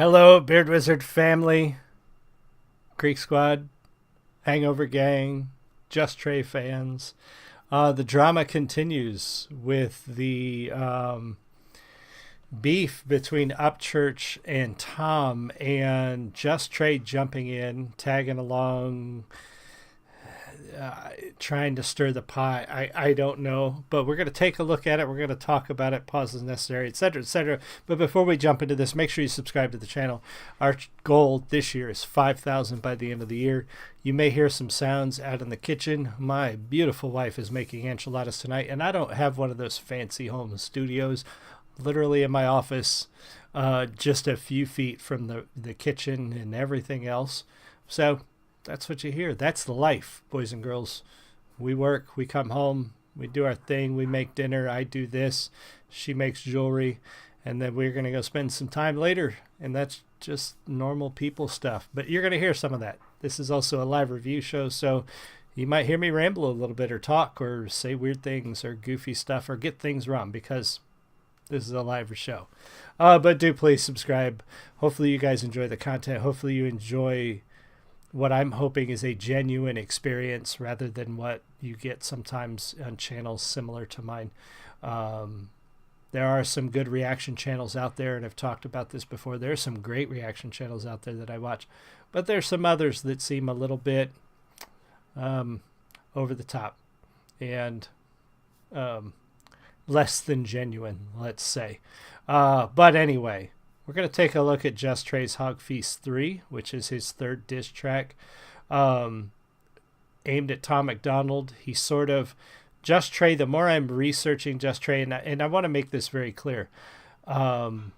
Hello, Beard Wizard family, Creek Squad, Hangover Gang, JustTrae fans. The drama continues with the beef between Upchurch and Tom, and JustTrae jumping in, tagging along, trying to stir the pot. I don't know, but we're going to take a look at it. We're going to talk about it, pauses necessary, etc., etc. But before we jump into this, make sure you subscribe to the channel. Our goal this year is 5,000 by the end of the year. You may hear some sounds out in the kitchen. My beautiful wife is making enchiladas tonight, and I don't have one of those fancy home studios. Literally in my office, just a few feet from the kitchen and everything else. So that's what you hear. That's the life, boys and girls. We work, we come home, we do our thing, we make dinner, I do this, she makes jewelry, and then we're going to go spend some time later, and that's just normal people stuff. But you're going to hear some of that. This is also a live review show, so you might hear me ramble a little bit or talk or say weird things or goofy stuff or get things wrong because this is a live show. But do please subscribe. Hopefully you guys enjoy the content. Hopefully you enjoy what I'm hoping is a genuine experience rather than what you get sometimes on channels similar to mine. There are some good reaction channels out there, and I've talked about this before. There are some great reaction channels out there that I watch, but there's some others that seem a little bit over the top and less than genuine, let's say. But anyway, we're going to take a look at JustTrae's Hog Feast 3, which is his third diss track, aimed at Tom MacDonald. He sort of, JustTrae, the more I'm researching JustTrae, and I want to make this very clear, I'm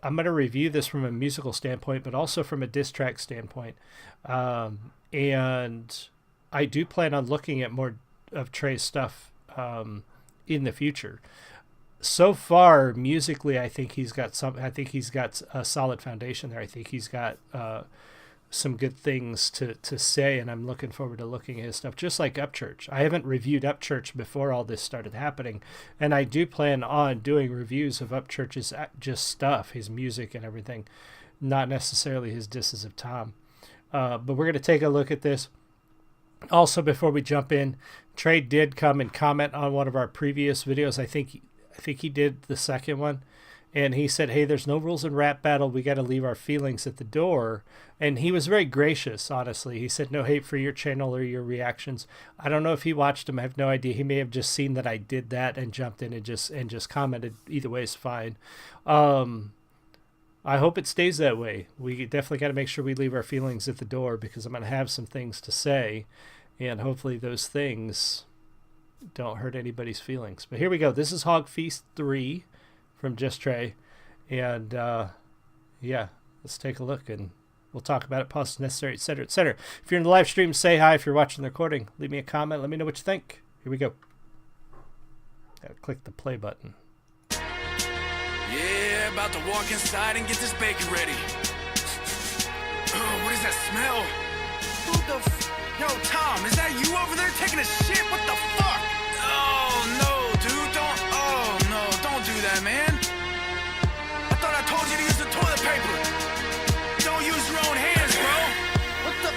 going to review this from a musical standpoint, but also from a diss track standpoint. And I do plan on looking at more of Trey's stuff in the future. So far, musically, I think he's got a solid foundation there. I think he's got some good things to say, and I'm looking forward to looking at his stuff. Just like Upchurch, I haven't reviewed Upchurch before all this started happening, and I do plan on doing reviews of Upchurch's just stuff, his music and everything, not necessarily his disses of Tom. But we're going to take a look at this. Also, before we jump in, Trey did come and comment on one of our previous videos. I think he did the second one, and he said, hey, there's no rules in rap battle, we got to leave our feelings at the door. And he was very gracious, honestly. He said no hate for your channel or your reactions. I don't know if he watched them, I have no idea. He may have just seen that I did that and jumped in and just commented. Either way is fine. I hope it stays that way. We definitely got to make sure we leave our feelings at the door, because I'm going to have some things to say, and hopefully those things don't hurt anybody's feelings. But here we go. This is Hog Feast 3 from JustTrae. And yeah, let's take a look and we'll talk about it, pauses necessary, etc., etc. If you're in the live stream, say hi. If you're watching the recording, leave me a comment. Let me know what you think. Here we go. Gotta click the play button. Yeah, about to walk inside and get this bacon ready. Oh, what is that smell? Who the Yo, Tom, is that you over there taking a shit? What the fuck? Oh, no, dude, don't do that, man. I thought I told you to use the toilet paper. Don't use your own hands, bro. What the?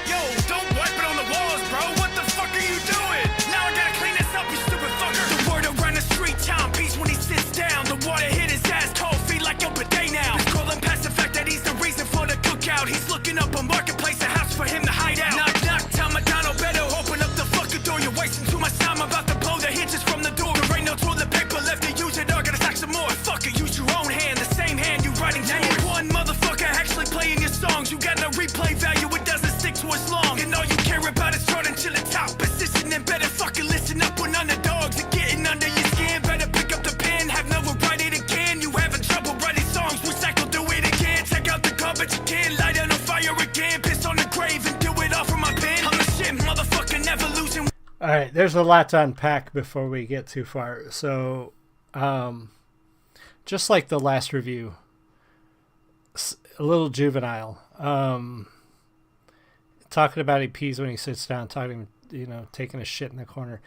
Yo, don't wipe it on the walls, bro. What the fuck are you doing? Now I gotta clean this up, you stupid fucker. The word around the street, Tom beats when he sits down. The water hit his ass, cold feet like a bidet now. He's scrolling past the fact that he's the reason for the cookout. He's looking up a marketplace, a house for him to hide out. Knock, knock, Tom MacDonald better open up the fucking door. You're wasting too much time, I'm about to blow the hinges from the door. There ain't no toilet paper left to use it, I gotta stack some more. Fuck it, use your own hand, the same hand you writing to. One motherfucker actually playing your songs. You got no replay value, it doesn't stick to us long. And all you care about is starting to the top position, and better fucking listen up when underdogs are getting under your skin. Better pick up the pen, have never write it again. You having trouble writing songs, recycle, do it again. Take out the garbage again, light it on fire again. Piss on the grave and do it all from my pen. I'm the shit, motherfucker, never losing. All right, there's a lot to unpack before we get too far. So, just like the last review, a little juvenile. Talking about he pees when he sits down, talking, taking a shit in the corner.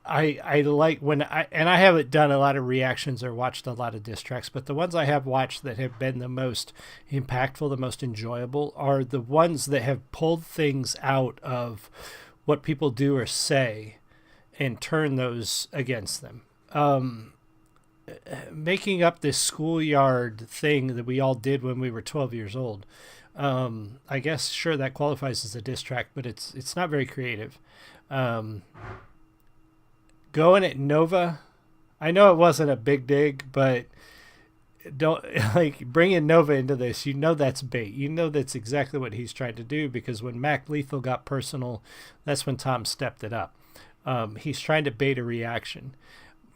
I like when I haven't done a lot of reactions or watched a lot of diss tracks, but the ones I have watched that have been the most impactful, the most enjoyable, are the ones that have pulled things out of what people do or say and turn those against them. Making up this schoolyard thing that we all did when we were 12 years old. I guess sure that qualifies as a diss track, but it's not very creative. Going at Nova, I know it wasn't a big dig, but don't like bringing Nova into this. You know that's bait. You know that's exactly what he's trying to do, because when Mac Lethal got personal, that's when Tom stepped it up. He's trying to bait a reaction,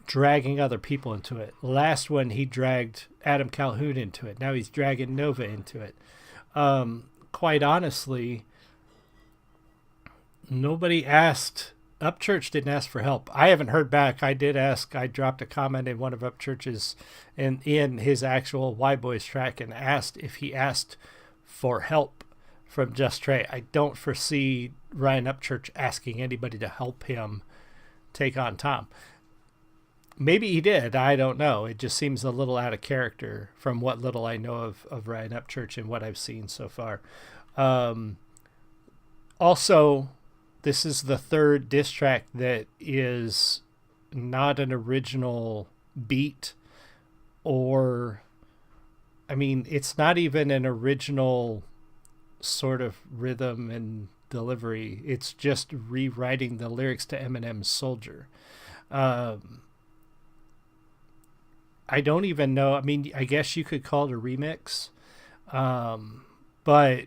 dragging other people into it. Last one, he dragged Adam Calhoun into it. Now he's dragging Nova into it. Quite honestly, nobody asked. Upchurch didn't ask for help. I haven't heard back. I did ask. I dropped a comment in one of Upchurch's and in his actual Y Boys track and asked if he asked for help from JustTrae. I don't foresee Ryan Upchurch asking anybody to help him take on Tom. Maybe he did. I don't know. It just seems a little out of character from what little I know of Ryan Upchurch and what I've seen so far. Also, this is the third diss track that is not an original beat, or, I mean, it's not even an original sort of rhythm and delivery. It's just rewriting the lyrics to Eminem's Soldier. I don't even know. I mean, I guess you could call it a remix. But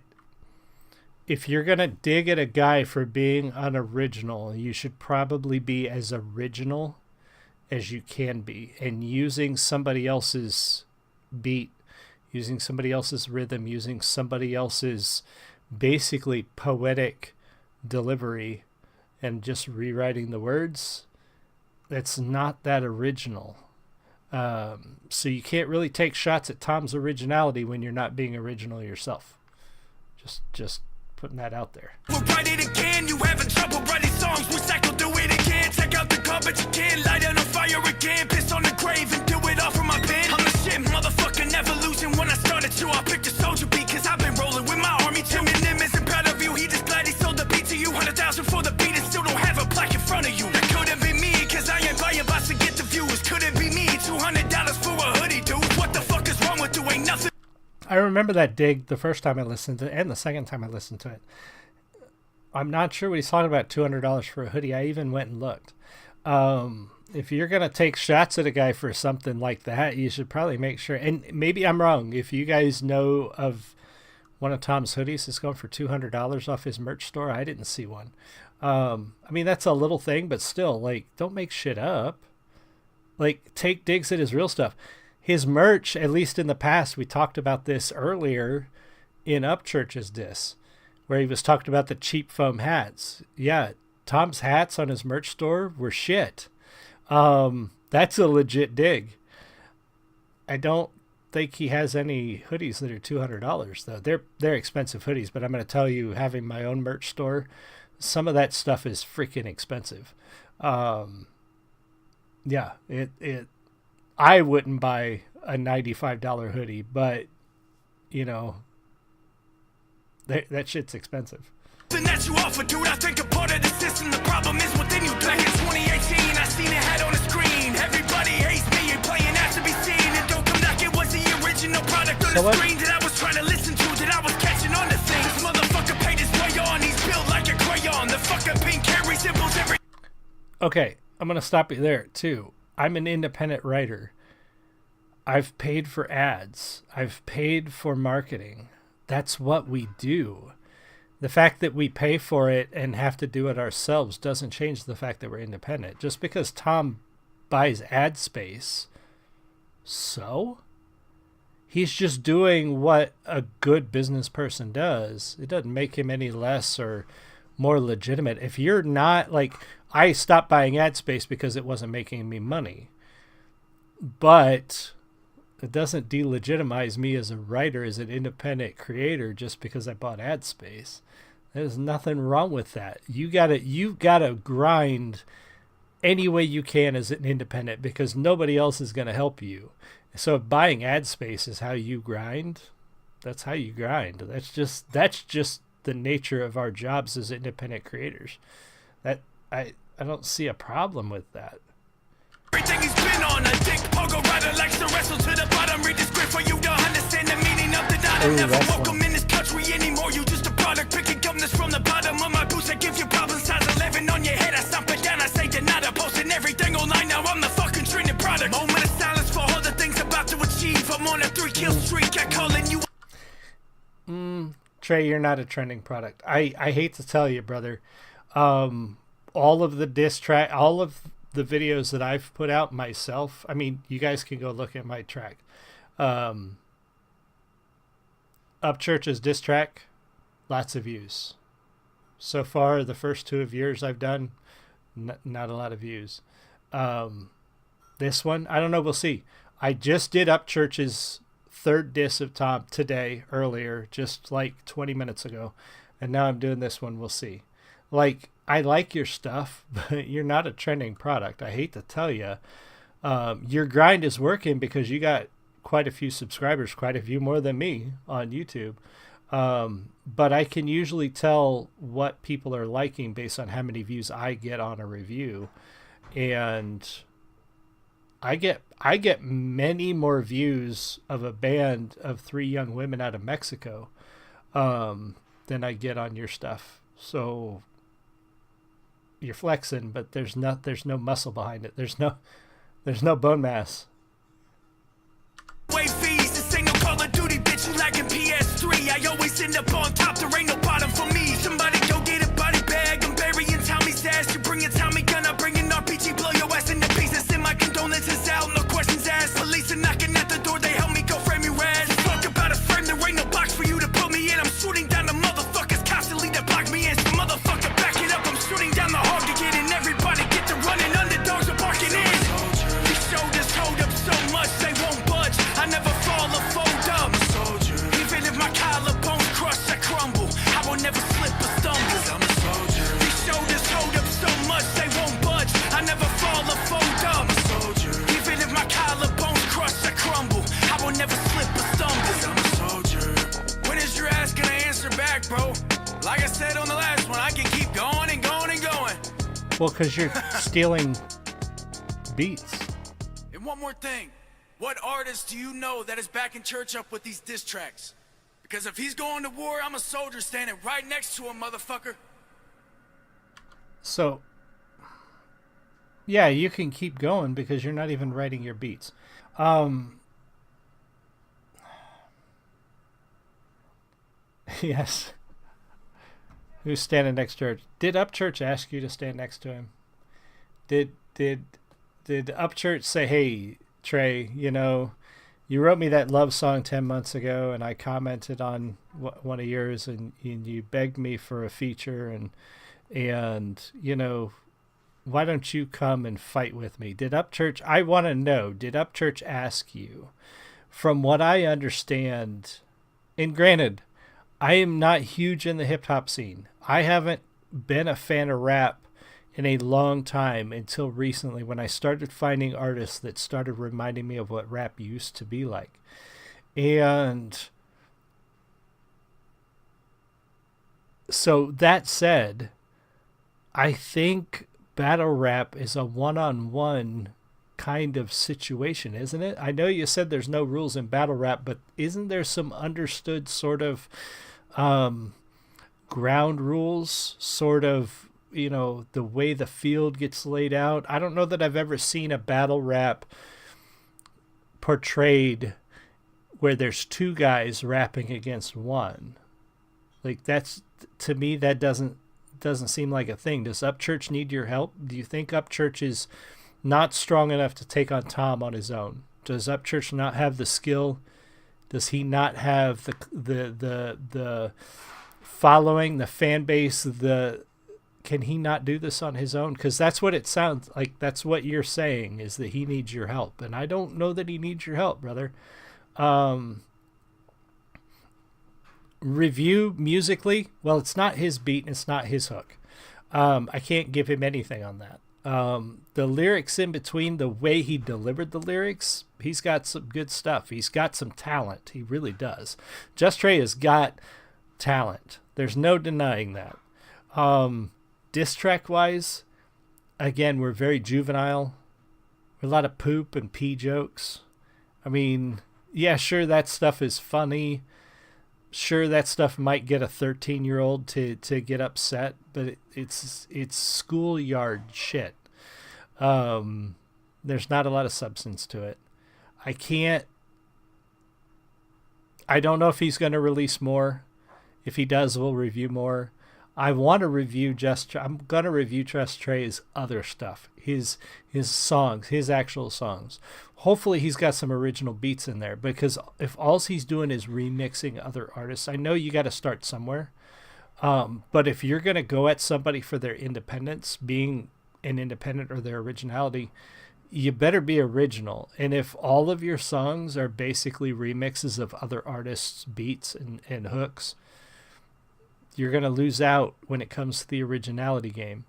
if you're going to dig at a guy for being unoriginal, you should probably be as original as you can be. And using somebody else's beat, using somebody else's rhythm, using somebody else's basically poetic delivery and just rewriting the words, that's not that original. So you can't really take shots at Tom's originality when you're not being original yourself. Just putting that out there. We'll write it again. You having trouble writing songs? We cycle through it again. Take out the garbage again. Light it on fire again. Piss on the grave and do it all from my pen. I'm the shit, motherfucker, never losing. When I started you, I picked a soldier beat, cause I've been rolling with my army. Tim and them isn't proud of you. He just glad he sold the beat to you. 100,000 for the beat and still don't have a plaque in front of you. That couldn't be me, cause I ain't buying bots to get the views. Couldn't be me, $200 for a hoodie, dude. What the fuck is wrong with you? Ain't nothing. I remember that dig the first time I listened to it and the second time I listened to it. I'm not sure what he's talking about, $200 for a hoodie. I even went and looked. If you're going to take shots at a guy for something like that, you should probably make sure. And maybe I'm wrong. If you guys know of one of Tom's hoodies that's going for $200 off his merch store, I didn't see one. I mean, that's a little thing, but still, like, don't make shit up. Like, take digs at his real stuff. His merch, at least in the past, we talked about this earlier in Upchurch's diss, where he was talking about the cheap foam hats. Yeah, Tom's hats on his merch store were shit. That's a legit dig. I don't think he has any hoodies that are $200 though. They're expensive hoodies, but I'm going to tell you, having my own merch store, some of that stuff is freaking expensive. Yeah, I wouldn't buy a $95 hoodie, but you know, that shit's expensive. That you offer, dude, I think a part of the system. The problem is within you. Back in 2018, I seen it had on the screen. Everybody hates me and playing out to be seen. And don't come back, it was the original product on the screen that I was trying to listen to, that I was catching on to things. This motherfucker paid his way on, he's built like a crayon. The fucking pink carry symbols every. Okay, I'm gonna stop you there too. I'm an independent writer. I've paid for ads. I've paid for marketing. That's what we do. The fact that we pay for it and have to do it ourselves doesn't change the fact that we're independent. Just because Tom buys ad space, so he's just doing what a good business person does. It doesn't make him any less or more legitimate. If you're not, like, I stopped buying ad space because it wasn't making me money. But it doesn't delegitimize me as a writer, as an independent creator, just because I bought ad space. There's nothing wrong with that. You gotta grind any way you can as an independent, because nobody else is going to help you. So if buying ad space is how you grind, that's how you grind. That's just the nature of our jobs as independent creators. That I don't see a problem with that. Everything he's been on, a dick pogo rider likes to wrestle to the bottom. Read the script for you to understand the meaning of the dot. I'm never welcome in this country anymore. You just a product, picking gumness from the bottom of my boots. I give you problems, size 11 on your head. I stomp it down, I say denied. I'm posting everything online now. I'm the fucking trending product. Moment of silence for all the things about to achieve. I'm on a 3-kill streak. I calling you. Trey, you're not a trending product. I hate to tell you, brother. All of the diss track, all of the videos that I've put out myself, I mean, you guys can go look at my track. Upchurch's diss track, lots of views. So far, the first 2 of yours I've done, not a lot of views. This one, I don't know, we'll see. I just did Upchurch's 3rd diss of Tom today, earlier, just like 20 minutes ago. And now I'm doing this one, we'll see. Like, I like your stuff, but you're not a trending product. I hate to tell you. Your grind is working because you got quite a few subscribers, quite a few more than me on YouTube. But I can usually tell what people are liking based on how many views I get on a review. And I get many more views of a band of 3 young women out of Mexico than I get on your stuff. So you're flexing, but there's no muscle behind it. There's no bone mass. Wait fees, this ain't no Call of Duty, bitch. You lacking PS3. I always end up on top. There ain't no bottom for me. Somebody go get a body bag. I'm burying Tommy's ass. You bring a Tommy gun, I bring an RPG. Blow your ass into pieces. Send my condolences out. No questions asked. Police are knocking at the door. They help me go frame your ass. Fuck about a frame. There ain't no box for you to put me in. I'm shooting down the motherfuckers constantly that block me in. So motherfucker, back it up. I'm shooting down the hog to get in. Everybody get to running. Underdogs are barking in. These shoulders hold up so much they won't budge. I never fall or fold up. Even if my collarbones crush, I crumble. I will never slip or stumble. I'm a soldier. These shoulders hold up so much they won't budge. I never fall or fold up. I'm a soldier. Even if my collarbones crush, I crumble. I will never slip or stumble. I'm a soldier. When is your ass gonna answer back, bro? Like I said on the last one, I can keep going and going and going. Well, because you're stealing beats. And one more thing. What artist do you know that is backing Church up with these diss tracks? Because if he's going to war, I'm a soldier standing right next to him, motherfucker. So, yeah, you can keep going because you're not even writing your beats. Yes. Who's standing next to her? Did Upchurch ask you to stand next to him? Did Upchurch say, hey, Trey, you know, you wrote me that love song 10 months ago and I commented on one of yours and you begged me for a feature and you know, why don't you come and fight with me? Did Upchurch, I want to know, did Upchurch ask you? From what I understand, and granted, I am not huge in the hip hop scene. I haven't been a fan of rap in a long time until recently when I started finding artists that started reminding me of what rap used to be like. And so that said, I think battle rap is a one-on-one kind of situation, isn't it? I know you said there's no rules in battle rap, but isn't there some understood sort of ground rules, sort of, you know, the way the field gets laid out? I don't know that I've ever seen a battle rap portrayed where there's 2 guys rapping against one. Like, that's, to me, that doesn't seem like a thing. Does Upchurch need your help? Do you think Upchurch is not strong enough to take on Tom on his own? Does Upchurch not have the skill? Does he not have the following, the fan base, can he not do this on his own? Because that's what it sounds like. That's what you're saying, is that he needs your help. And I don't know that he needs your help, brother. Review musically, well, it's not his beat and it's not his hook. I can't give him anything on that. The lyrics in between, the way he delivered the lyrics, he's got some good stuff. He's got some talent. He really does. JustTrae has got talent. There's no denying that. Diss track wise, again, we're very juvenile. A lot of poop and pee jokes. I mean, yeah, sure, that stuff is funny. Sure, that stuff might get a 13-year-old to get upset, but it's schoolyard shit. There's not a lot of substance to it. I don't know if he's going to release more. If he does, we'll review more. I want to review I'm going to review JustTrae's other stuff. His songs, his actual songs. Hopefully he's got some original beats in there, because if all he's doing is remixing other artists, I know you got to start somewhere. But if you're going to go at somebody for their independence, being an independent or their originality, you better be original. And if all of your songs are basically remixes of other artists' beats and hooks, you're going to lose out when it comes to the originality game.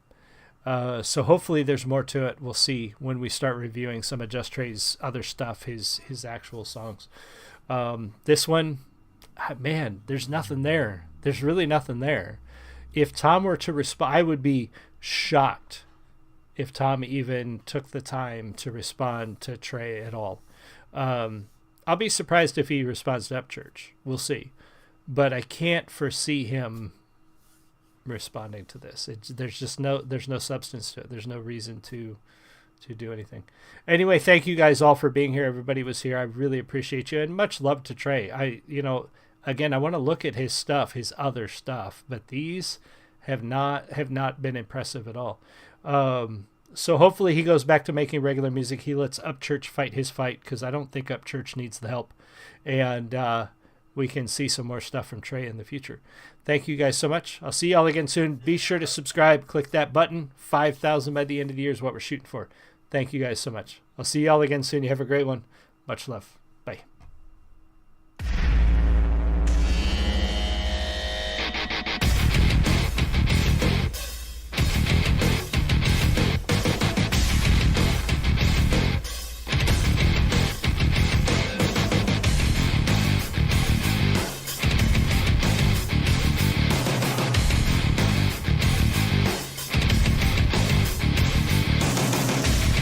So hopefully there's more to it. We'll see when we start reviewing some of JustTrae's other stuff, his actual songs. This one, man, there's nothing there. There's really nothing there. If Tom were to respond, I would be shocked if Tom even took the time to respond to Trey at all. I'll be surprised if he responds to Upchurch. We'll see. But I can't foresee him responding to this. There's no substance to it. There's no reason to do anything. Anyway, thank you guys all for being here. Everybody was here. I really appreciate you, and much love to Trey. Again, I want to look at his stuff, his other stuff, but these have not been impressive at all. So hopefully he goes back to making regular music. He lets Upchurch fight his fight, because I don't think Upchurch needs the help. And we can see some more stuff from Trey in the future. Thank you guys so much. I'll see y'all again soon. Be sure to subscribe. Click that button. 5,000 by the end of the year is what we're shooting for. Thank you guys so much. I'll see y'all again soon. You have a great one. Much love. Bye.